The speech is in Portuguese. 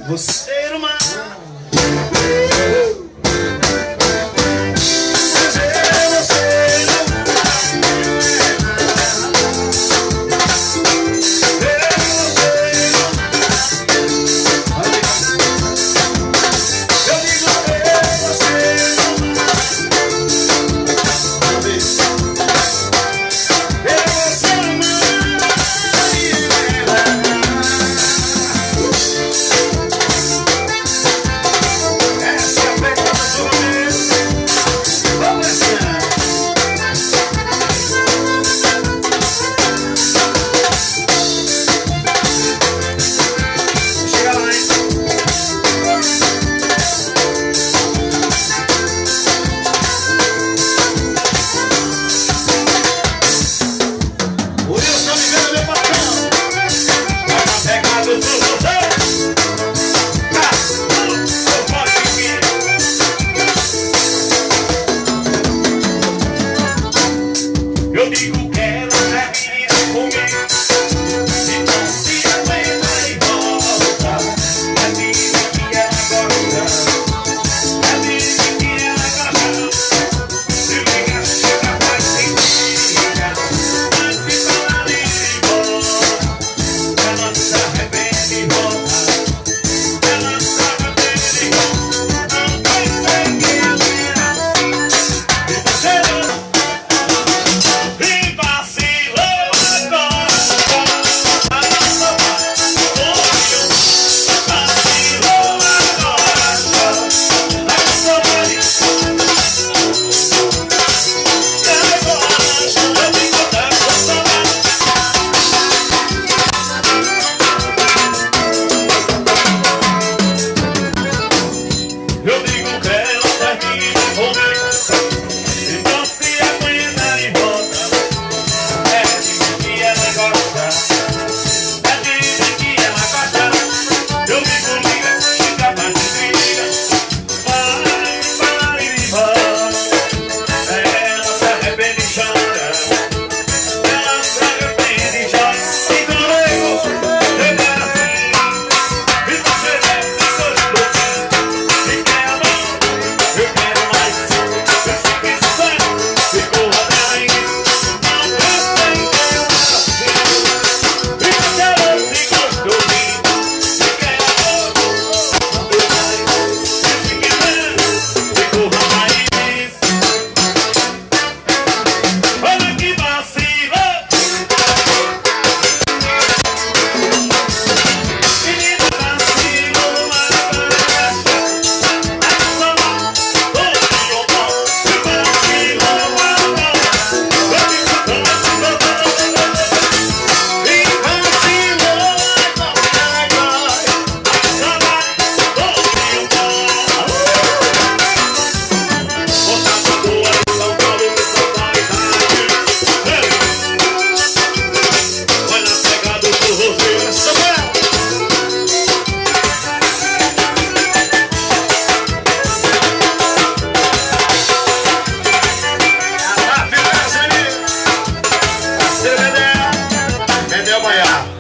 Você era uma... Eu digo que ela termina comigo, então se aguenta e volta. É dizem que ela gosta, é dizem que ela gosta. Se liga, chega, vai sem briga, mas fica lá livre e volta. Ela se arrepende e volta, ela se arrepende e volta. Não pensei que ela era assim, e você não. Eu digo que ela termina comigo, então se aguenta e volta. É dizem que ela gosta, é dizem que ela gosta. Eu digo liga, chega, mas desliga, vai e volta. Ela se arrepende e chora, ela se arrepende e chora. E comigo, eu era assim, e você desce gostosinho. E quer amor, eu quero mais. Se quiser, ficou atrás. Não pensei que eu era assim. E você desce gostosinho. E quer amor, eu mais. Se quiser, ficou atrás. Olha que vacilo. Menina vacilo, Entendeu, Baiá?